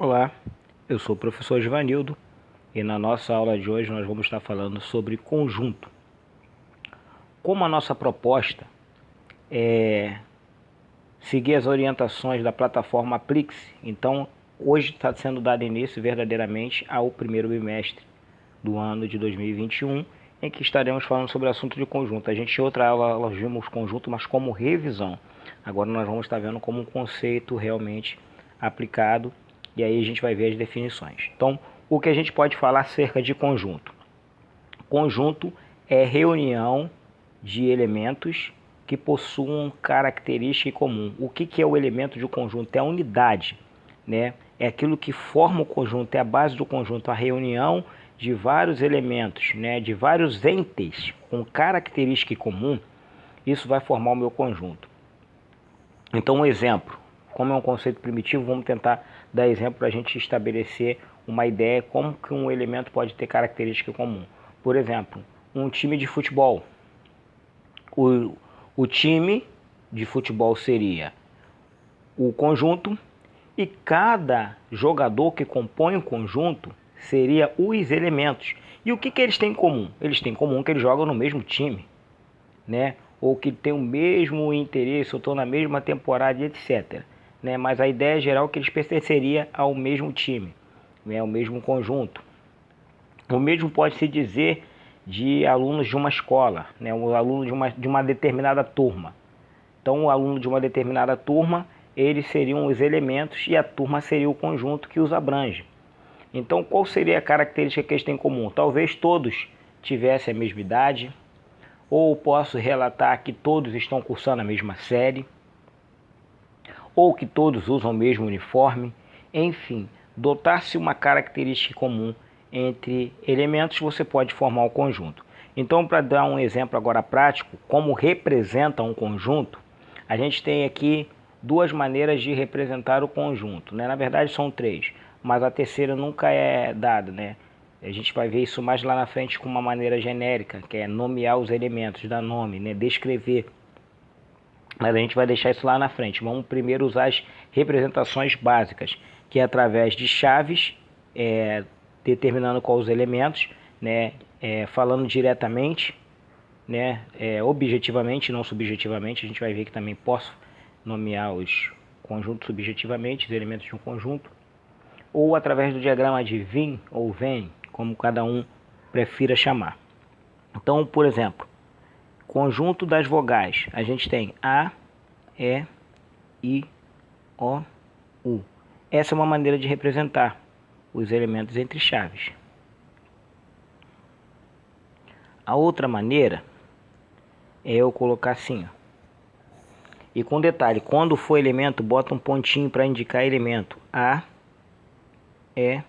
Olá, eu sou o professor Givanildo e na nossa aula de hoje nós vamos estar falando sobre conjunto. Como a nossa proposta é seguir as orientações da plataforma Aplix, então hoje está sendo dado início verdadeiramente ao primeiro bimestre do ano de 2021, em que estaremos falando sobre o assunto de conjunto. A gente em outra aula nós vimos conjunto, mas como revisão. Agora nós vamos estar vendo como um conceito realmente aplicado. E aí a gente vai ver as definições. Então, o que a gente pode falar acerca de conjunto? Conjunto é reunião de elementos que possuam característica em comum. O que é o elemento de conjunto? É a unidade, né? É aquilo que forma o conjunto, é a base do conjunto, a reunião de vários elementos, né? De vários entes com característica em comum. Isso vai formar o meu conjunto. Então, um exemplo. Como é um conceito primitivo, vamos tentar dar exemplo para a gente estabelecer uma ideia como que um elemento pode ter característica comum. Por exemplo, um time de futebol. O time de futebol seria o conjunto e cada jogador que compõe o conjunto seria os elementos. E o que eles têm em comum? Eles têm em comum que eles jogam no mesmo time, né? Ou que tem o mesmo interesse, ou estão na mesma temporada, etc. Né? Mas a ideia geral é que eles pertenceriam ao mesmo time, né? Ao mesmo conjunto. O mesmo pode se dizer de alunos de uma escola, né? O aluno de uma determinada turma. Então, o aluno de uma determinada turma, eles seriam os elementos e a turma seria o conjunto que os abrange. Então, qual seria a característica que eles têm em comum? Talvez todos tivessem a mesma idade, ou posso relatar que todos estão cursando a mesma série, ou que todos usam o mesmo uniforme. Enfim, dotar-se uma característica comum entre elementos, você pode formar um conjunto. Então, para dar um exemplo agora prático, como representa um conjunto, a gente tem aqui duas maneiras de representar o conjunto, né? Na verdade são três, mas a terceira nunca é dada, né? A gente vai ver isso mais lá na frente com uma maneira genérica, que é nomear os elementos, dar nome, né? Descrever. Mas a gente vai deixar isso lá na frente. Vamos primeiro usar as representações básicas, que é através de chaves, determinando quais os elementos, né? Falando diretamente, né? Objetivamente, não subjetivamente. A gente vai ver que também posso nomear os conjuntos subjetivamente, os elementos de um conjunto. Ou através do diagrama de Venn ou Venn, como cada um prefira chamar. Então, por exemplo, conjunto das vogais, a gente tem A, E, I, O, U. Essa é uma maneira de representar os elementos entre chaves. A outra maneira é eu colocar assim, ó. E com detalhe, quando for elemento, bota um pontinho para indicar elemento. A, E,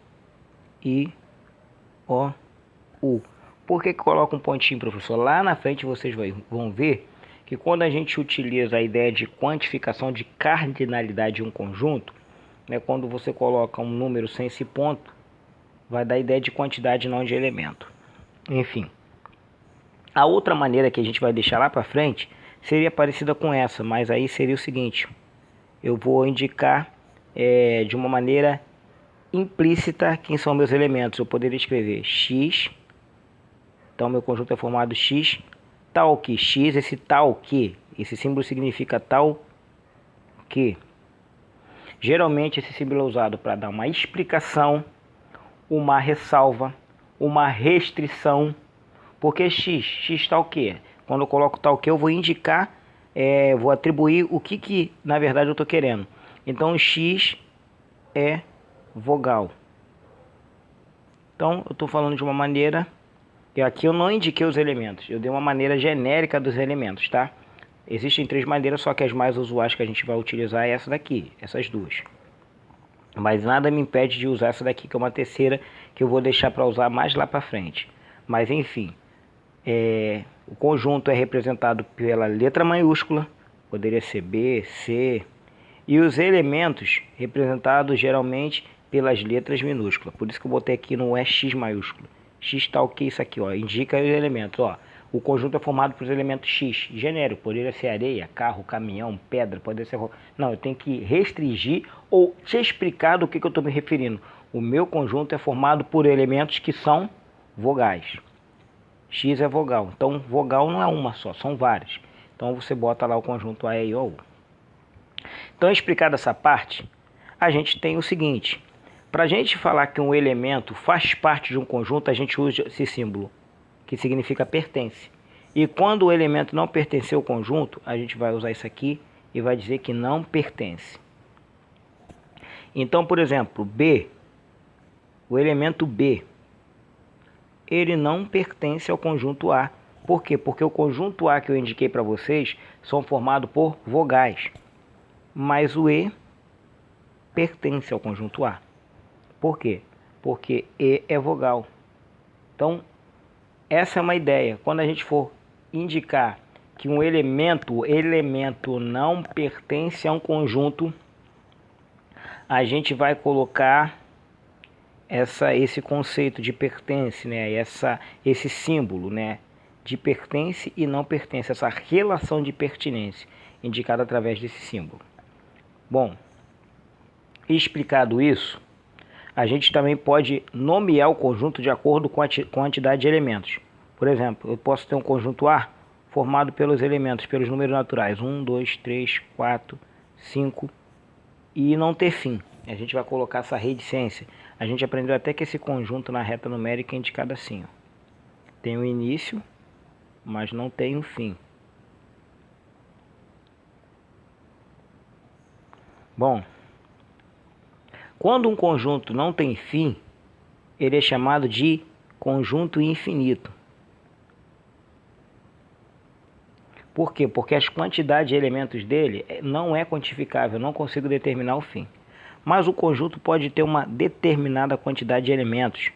I, O, U. Por que coloca um pontinho, professor? Lá na frente vocês vão ver que quando a gente utiliza a ideia de quantificação de cardinalidade de um conjunto, né, quando você coloca um número sem esse ponto, vai dar a ideia de quantidade, não de elemento. Enfim. A outra maneira que a gente vai deixar lá para frente seria parecida com essa, mas aí seria o seguinte. Eu vou indicar de uma maneira implícita quem são meus elementos. Eu poderia escrever X. Então, meu conjunto é formado X, tal que X, esse tal que, esse símbolo significa tal que. Geralmente, esse símbolo é usado para dar uma explicação, uma ressalva, uma restrição. Porque X? X tal que. Quando eu coloco tal que, eu vou indicar, vou atribuir o que na verdade eu estou querendo. Então, X é vogal. Então, eu estou falando de uma maneira... E aqui eu não indiquei os elementos, eu dei uma maneira genérica dos elementos, tá? Existem três maneiras, só que as mais usuais que a gente vai utilizar é essa daqui, essas duas. Mas nada me impede de usar essa daqui, que é uma terceira, que eu vou deixar para usar mais lá para frente. Mas enfim, o conjunto é representado pela letra maiúscula, poderia ser B, C, e os elementos representados geralmente pelas letras minúsculas. Por isso que eu botei aqui no X maiúsculo. X tal que isso aqui, ó, indica os elementos, ó. O conjunto é formado por elementos X, genérico, poderia ser areia, carro, caminhão, pedra, poderia ser... Não, eu tenho que restringir ou te explicar do que eu estou me referindo. O meu conjunto é formado por elementos que são vogais. X é vogal, então vogal não é uma só, são várias. Então você bota lá o conjunto A, E, I, O, U. Então, explicada essa parte, a gente tem o seguinte. Para a gente falar que um elemento faz parte de um conjunto, a gente usa esse símbolo, que significa pertence. E quando o elemento não pertence ao conjunto, a gente vai usar isso aqui e vai dizer que não pertence. Então, por exemplo, B, o elemento B, ele não pertence ao conjunto A. Por quê? Porque o conjunto A que eu indiquei para vocês são formados por vogais. Mas o E pertence ao conjunto A. Por quê? Porque E é vogal. Então, essa é uma ideia. Quando a gente for indicar que um elemento não pertence a um conjunto, a gente vai colocar esse conceito de pertence, né? Esse símbolo, né? De pertence e não pertence, essa relação de pertinência, indicada através desse símbolo. Bom, explicado isso, a gente também pode nomear o conjunto de acordo com a quantidade de elementos. Por exemplo, eu posso ter um conjunto A formado pelos elementos, pelos números naturais, 1, 2, 3, 4, 5, e não ter fim. A gente vai colocar essa reticência. A gente aprendeu até que esse conjunto na reta numérica é indicado assim, ó. Tem o início, mas não tem o fim. Bom, quando um conjunto não tem fim, ele é chamado de conjunto infinito. Por quê? Porque as quantidades de elementos dele não é quantificável, eu não consigo determinar o fim. Mas o conjunto pode ter uma determinada quantidade de elementos,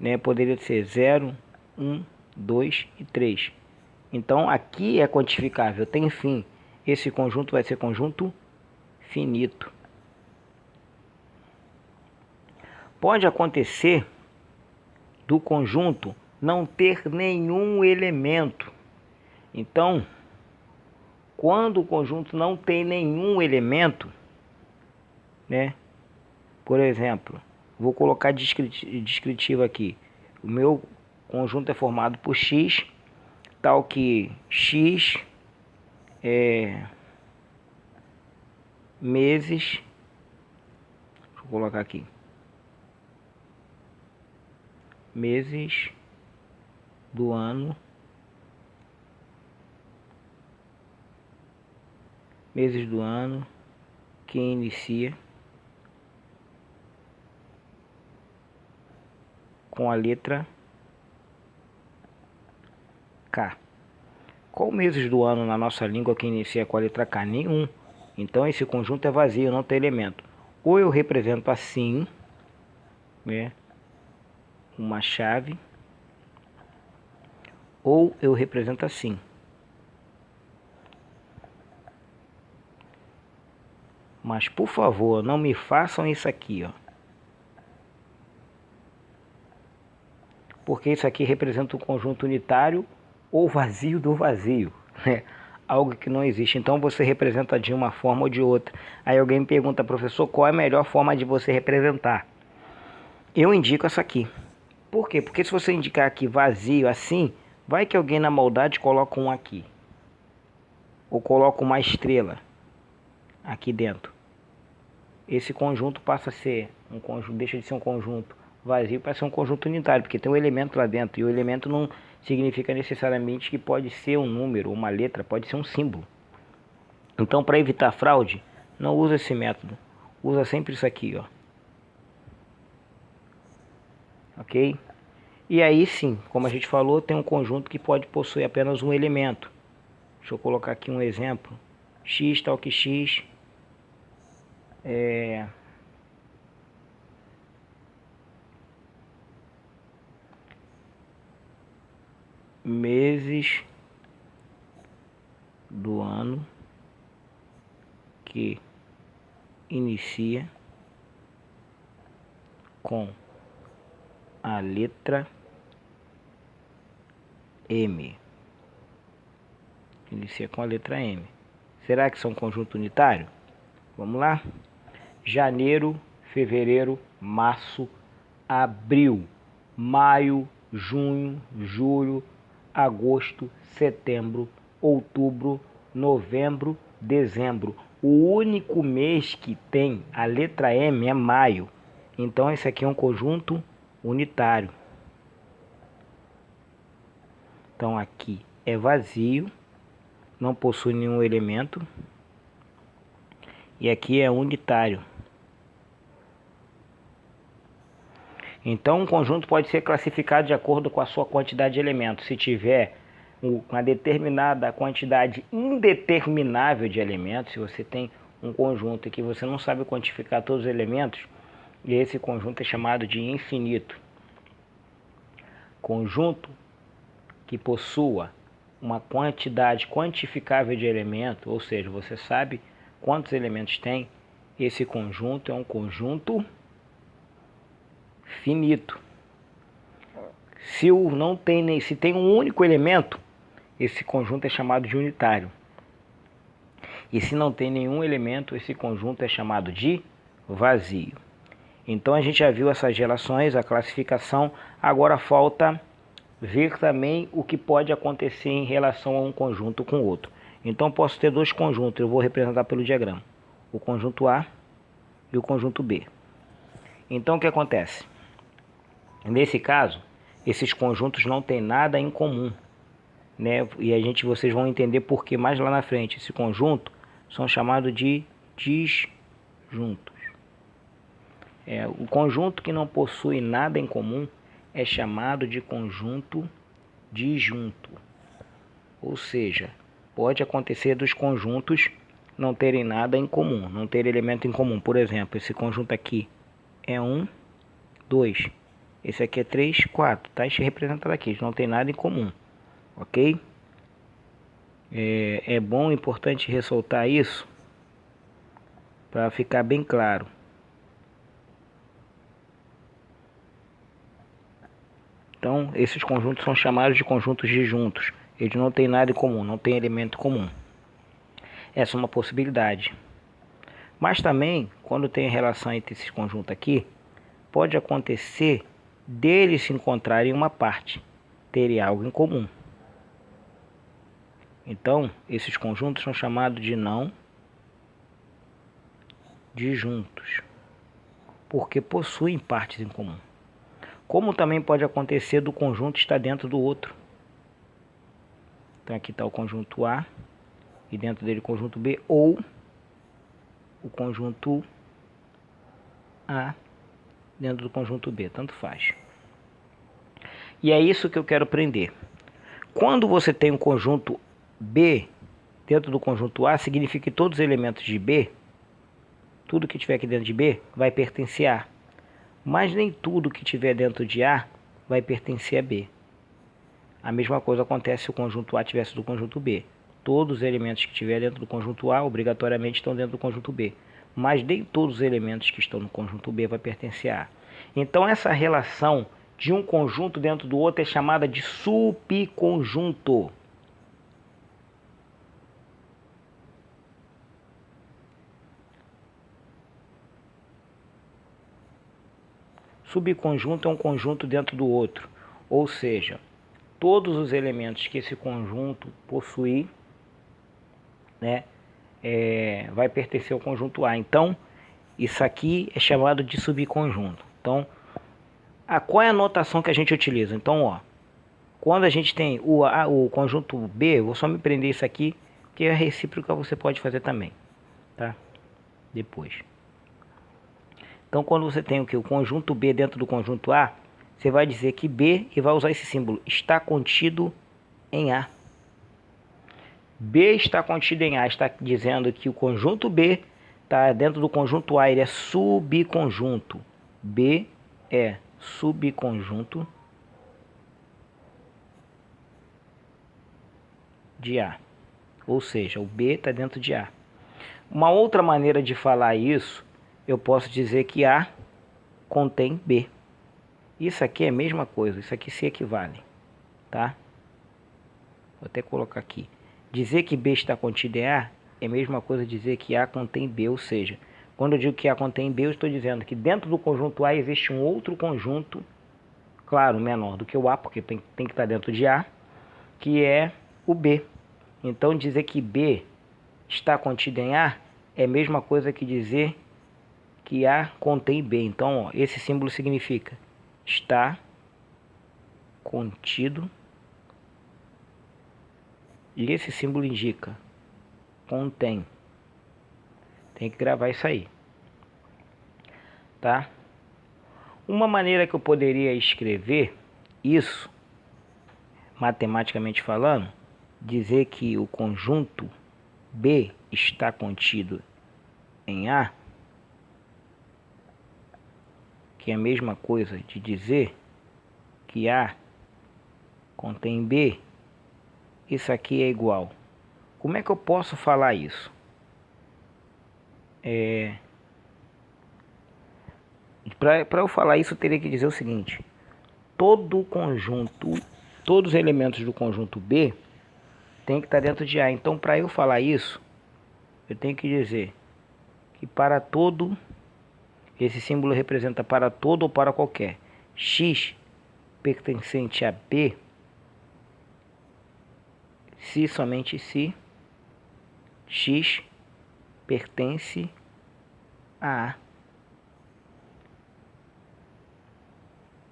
né? Poderia ser 0, 1, 2 e 3. Então aqui é quantificável, tem fim. Esse conjunto vai ser conjunto finito. Pode acontecer do conjunto não ter nenhum elemento. Então, quando o conjunto não tem nenhum elemento, né? Por exemplo, vou colocar descritivo aqui. O meu conjunto é formado por X, tal que X é meses. Deixa eu colocar aqui. Meses do ano. Meses do ano que inicia com a letra K. Qual meses do ano na nossa língua que inicia com a letra K? Nenhum. Então esse conjunto é vazio, não tem elemento. Ou eu represento assim, né, uma chave, ou eu represento assim. Mas por favor, não me façam isso aqui, ó. Porque isso aqui representa um conjunto unitário ou vazio do vazio, né? Algo que não existe. Então você representa de uma forma ou de outra. Aí alguém me pergunta, professor, qual é a melhor forma de você representar? Eu indico essa aqui. Por quê? Porque se você indicar aqui vazio assim, vai que alguém na maldade coloca um aqui. Ou coloca uma estrela aqui dentro. Esse conjunto passa a ser um conjunto, deixa de ser um conjunto vazio para ser um conjunto unitário, porque tem um elemento lá dentro, e o elemento não significa necessariamente que pode ser um número, uma letra, pode ser um símbolo. Então, para evitar fraude, não usa esse método, usa sempre isso aqui, ó. Ok? E aí sim, como a gente falou, tem um conjunto que pode possuir apenas um elemento. Deixa eu colocar aqui um exemplo. X tal que X meses do ano que inicia com a letra M. inicia com a letra M. Será que são conjunto unitário? Vamos lá? Janeiro, fevereiro, março, abril, maio, junho, julho, agosto, setembro, outubro, novembro, dezembro. O único mês que tem a letra M é maio. Então esse aqui é um conjunto unitário. Então aqui é vazio, não possui nenhum elemento. E aqui é unitário. Então um conjunto pode ser classificado de acordo com a sua quantidade de elementos. Se tiver uma determinada quantidade indeterminável de elementos, se você tem um conjunto que você não sabe quantificar todos os elementos, esse conjunto é chamado de infinito. Conjunto que possua uma quantidade quantificável de elementos, ou seja, você sabe quantos elementos tem, esse conjunto é um conjunto finito. Se tem um único elemento, esse conjunto é chamado de unitário. E se não tem nenhum elemento, esse conjunto é chamado de vazio. Então a gente já viu essas relações, a classificação. Agora falta ver também o que pode acontecer em relação a um conjunto com outro. Então posso ter dois conjuntos, eu vou representar pelo diagrama. O conjunto A e o conjunto B. Então o que acontece? Nesse caso, esses conjuntos não têm nada em comum, né? E vocês vão entender por que mais lá na frente. Esse conjunto são chamados de disjuntos. O conjunto que não possui nada em comum é chamado de conjunto disjunto. Ou seja, pode acontecer dos conjuntos não terem nada em comum, não ter elemento em comum. Por exemplo, esse conjunto aqui é 1, 2. Esse aqui é 3, 4. Está representado aqui, não tem nada em comum. Ok? É bom, importante ressaltar isso para ficar bem claro. Então, esses conjuntos são chamados de conjuntos disjuntos. Eles não têm nada em comum, não tem elemento comum. Essa é uma possibilidade. Mas também, quando tem relação entre esses conjuntos aqui, pode acontecer deles se encontrarem em uma parte, terem algo em comum. Então, esses conjuntos são chamados de não disjuntos, porque possuem partes em comum. Como também pode acontecer do conjunto estar dentro do outro. Então aqui está o conjunto A e dentro dele o conjunto B, ou o conjunto A dentro do conjunto B, tanto faz. E é isso que eu quero aprender. Quando você tem um conjunto B dentro do conjunto A, significa que todos os elementos de B, tudo que tiver aqui dentro de B, vai pertencer a A. Mas nem tudo que tiver dentro de A vai pertencer a B. A mesma coisa acontece se o conjunto A tivesse do conjunto B. Todos os elementos que tiver dentro do conjunto A obrigatoriamente estão dentro do conjunto B. Mas nem todos os elementos que estão no conjunto B vai pertencer a A. Então essa relação de um conjunto dentro do outro é chamada de subconjunto. Subconjunto é um conjunto dentro do outro, ou seja, todos os elementos que esse conjunto possuir, né, vai pertencer ao conjunto A. Então, isso aqui é chamado de subconjunto. Então, qual é a notação que a gente utiliza? Então, ó, quando a gente tem o conjunto B, vou só me prender isso aqui, que a recíproca você pode fazer também, tá? Depois. Então, quando você tem o conjunto B dentro do conjunto A, você vai dizer que B, e vai usar esse símbolo, está contido em A. B está contido em A, está dizendo que o conjunto B está dentro do conjunto A, ele é subconjunto. B é subconjunto de A. Ou seja, o B está dentro de A. Uma outra maneira de falar isso, eu posso dizer que A contém B. Isso aqui é a mesma coisa, isso aqui se equivale, tá? Vou até colocar aqui. Dizer que B está contido em A é a mesma coisa dizer que A contém B, ou seja, quando eu digo que A contém B, eu estou dizendo que dentro do conjunto A existe um outro conjunto, claro, menor do que o A, porque tem que estar dentro de A, que é o B. Então dizer que B está contido em A é a mesma coisa que dizer que A contém B. Então, ó, esse símbolo significa está contido, e esse símbolo indica contém. Tem que gravar isso aí, tá? Uma maneira que eu poderia escrever isso, matematicamente falando, dizer que o conjunto B está contido em A, que é a mesma coisa de dizer que A contém B, isso aqui é igual. Como é que eu posso falar isso? Para eu falar isso, eu teria que dizer o seguinte: todo conjunto, todos os elementos do conjunto B tem que estar dentro de A. Então, para eu falar isso, eu tenho que dizer que para todo, esse símbolo representa para todo ou para qualquer X pertencente a B, se somente se X pertence a A.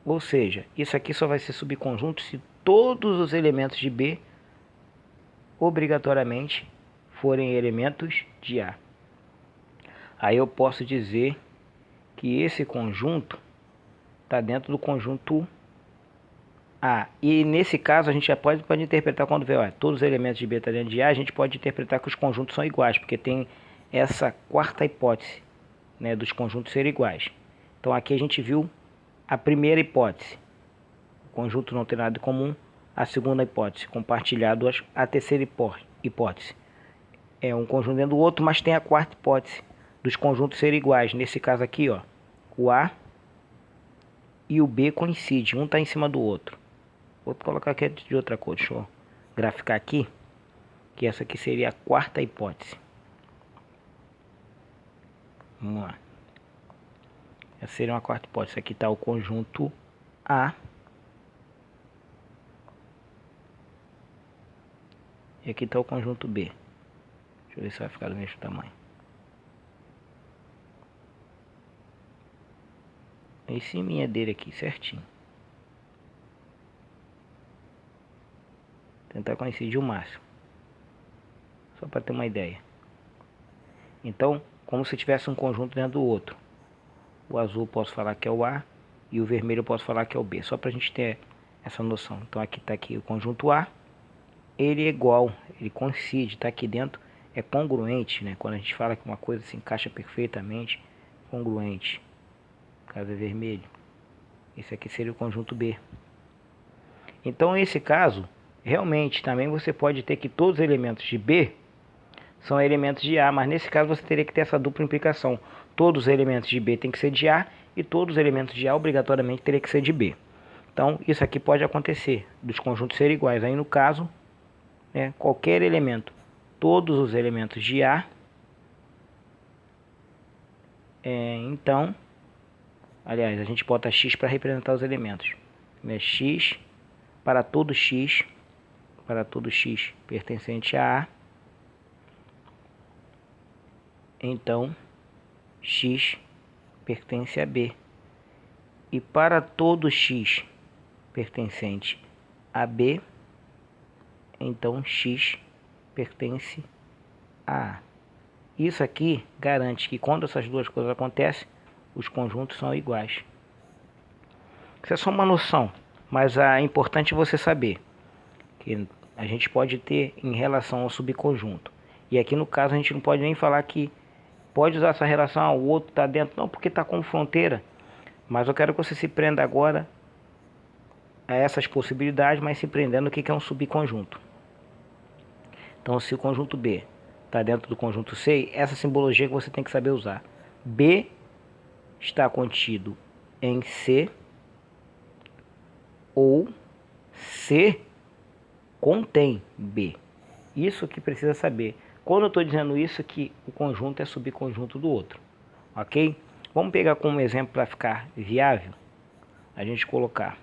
Ou seja, isso aqui só vai ser subconjunto se todos os elementos de B obrigatoriamente forem elementos de A. Aí eu posso dizer que esse conjunto está dentro do conjunto A. E nesse caso a gente já pode interpretar quando vê, ó, todos os elementos de B estão dentro de A, a gente pode interpretar que os conjuntos são iguais, porque tem essa quarta hipótese, né, dos conjuntos serem iguais. Então aqui a gente viu a primeira hipótese, o conjunto não tem nada em comum. A segunda hipótese, compartilhado. A terceira hipótese é um conjunto dentro do outro, mas tem a quarta hipótese dos conjuntos serem iguais. Nesse caso aqui, ó, o A e o B coincidem, um está em cima do outro. Vou colocar aqui de outra cor, deixa eu graficar aqui, que essa aqui seria a quarta hipótese. Vamos lá. Essa seria uma quarta hipótese. Aqui está o conjunto A. E aqui está o conjunto B. Deixa eu ver se vai ficar do mesmo tamanho. Em cima dele aqui, certinho. Tentar coincidir o máximo. Só para ter uma ideia. Então, como se tivesse um conjunto dentro do outro. O azul eu posso falar que é o A e o vermelho eu posso falar que é o B. Só para a gente ter essa noção. Então aqui está aqui o conjunto A. Ele é igual, ele coincide, está aqui dentro, é congruente, né? Quando a gente fala que uma coisa se encaixa perfeitamente, congruente. No caso é vermelho. Esse aqui seria o conjunto B. Então, nesse caso, realmente também você pode ter que todos os elementos de B são elementos de A, mas nesse caso você teria que ter essa dupla implicação. Todos os elementos de B tem que ser de A e todos os elementos de A obrigatoriamente teria que ser de B. Então, isso aqui pode acontecer, dos conjuntos serem iguais. Aí, no caso, qualquer elemento, todos os elementos de A, então, aliás, a gente bota X para representar os elementos, né? X, para todo X pertencente a A, então X pertence a B, e para todo X pertencente a B, então X pertence a A. Isso aqui garante que quando essas duas coisas acontecem, os conjuntos são iguais. Isso é só uma noção, mas é importante você saber que a gente pode ter em relação ao subconjunto. E aqui no caso a gente não pode nem falar que pode usar essa relação, o outro está dentro, não, porque está com fronteira. Mas eu quero que você se prenda agora a essas possibilidades, mas se prendendo o que é um subconjunto. Então, se o conjunto B está dentro do conjunto C, essa simbologia que você tem que saber usar. B está contido em C, ou C contém B. Isso que precisa saber. Quando eu estou dizendo isso, que o conjunto é subconjunto do outro. Ok? Vamos pegar como exemplo para ficar viável. A gente colocar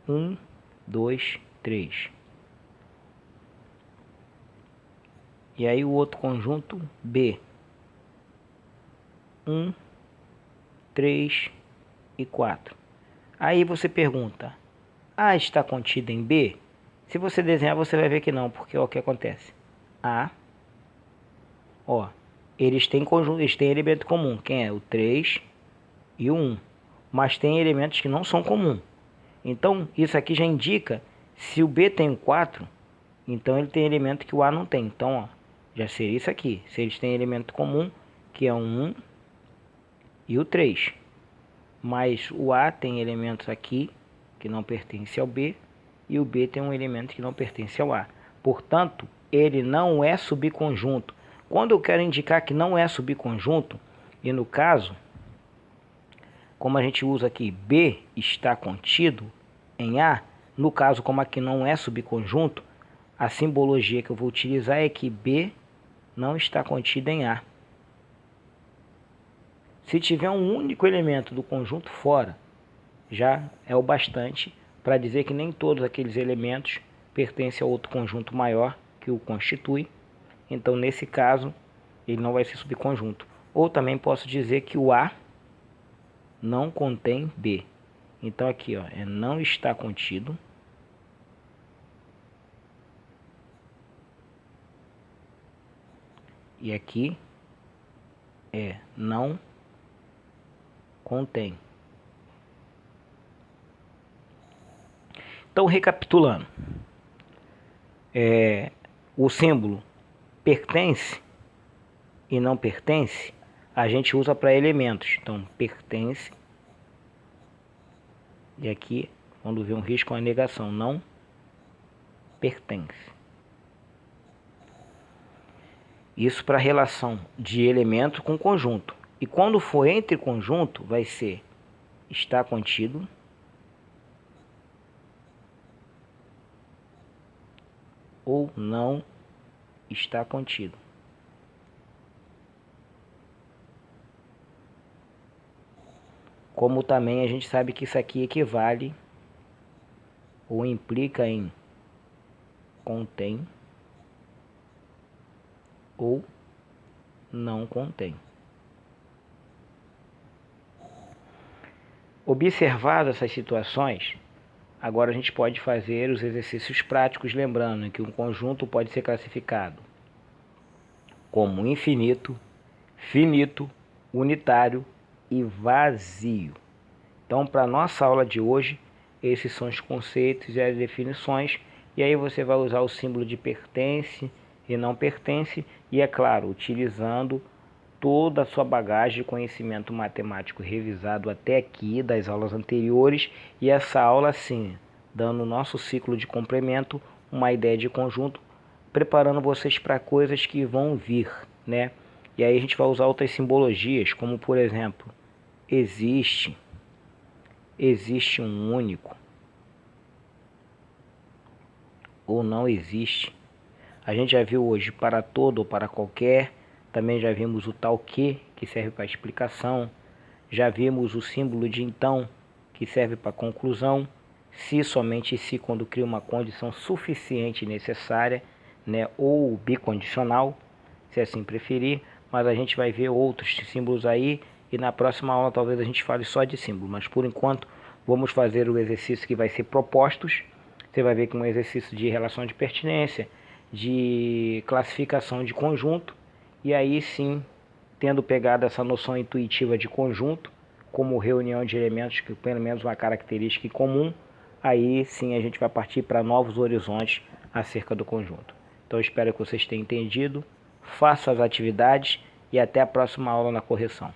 1, 2, 3. E aí o outro conjunto B. 1, 3 e 4. Aí você pergunta, A está contida em B? Se você desenhar, você vai ver que não, porque ó, o que acontece? A, ó, eles têm conjunto, eles têm elemento comum, quem é? O 3 e o 1. Mas tem elementos que não são comuns. Então, isso aqui já indica, se o B tem o 4, então ele tem elemento que o A não tem. Então, ó, já seria isso aqui. Se eles têm elemento comum, que é o 1 e o 3. Mas o A tem elementos aqui que não pertencem ao B, e o B tem um elemento que não pertence ao A. Portanto, ele não é subconjunto. Quando eu quero indicar que não é subconjunto, e no caso, como a gente usa aqui, B está contido em A, no caso, como aqui não é subconjunto, a simbologia que eu vou utilizar é que B não está contido em A. Se tiver um único elemento do conjunto fora, já é o bastante para dizer que nem todos aqueles elementos pertencem a outro conjunto maior que o constitui. Então, nesse caso, ele não vai ser subconjunto. Ou também posso dizer que o A não contém B. Então aqui, ó, não está contido. E aqui não contém. Então, recapitulando, o símbolo pertence e não pertence, a gente usa para elementos. Então, pertence, e aqui, quando vê um risco, é uma negação, não pertence. Isso para relação de elemento com conjunto. E quando for entre conjunto, vai ser está contido ou não está contido. Como também a gente sabe que isso aqui equivale ou implica em contém ou não contém. Observadas essas situações, agora a gente pode fazer os exercícios práticos, lembrando que um conjunto pode ser classificado como infinito, finito, unitário e vazio. Então, para a nossa aula de hoje, esses são os conceitos e as definições, e aí você vai usar o símbolo de pertence e não pertence, e é claro, utilizando toda a sua bagagem de conhecimento matemático revisado até aqui das aulas anteriores, e essa aula sim, dando o nosso ciclo de complemento, uma ideia de conjunto, preparando vocês para coisas que vão vir, né? E aí a gente vai usar outras simbologias, como por exemplo, existe um único, ou não existe. A gente já viu hoje para todo ou para qualquer. Também já vimos o tal que serve para explicação. Já vimos o símbolo de então, que serve para conclusão. Se, somente se, quando cria uma condição suficiente e necessária, né? Ou bicondicional, se assim preferir. Mas a gente vai ver outros símbolos aí. E na próxima aula talvez a gente fale só de símbolo. Mas por enquanto vamos fazer o exercício que vai ser propostos. Você vai ver que é um exercício de relação de pertinência, de classificação de conjunto, e aí sim, tendo pegado essa noção intuitiva de conjunto, como reunião de elementos que pelo menos uma característica em comum, aí sim a gente vai partir para novos horizontes acerca do conjunto. Então espero que vocês tenham entendido, façam as atividades e até a próxima aula na correção.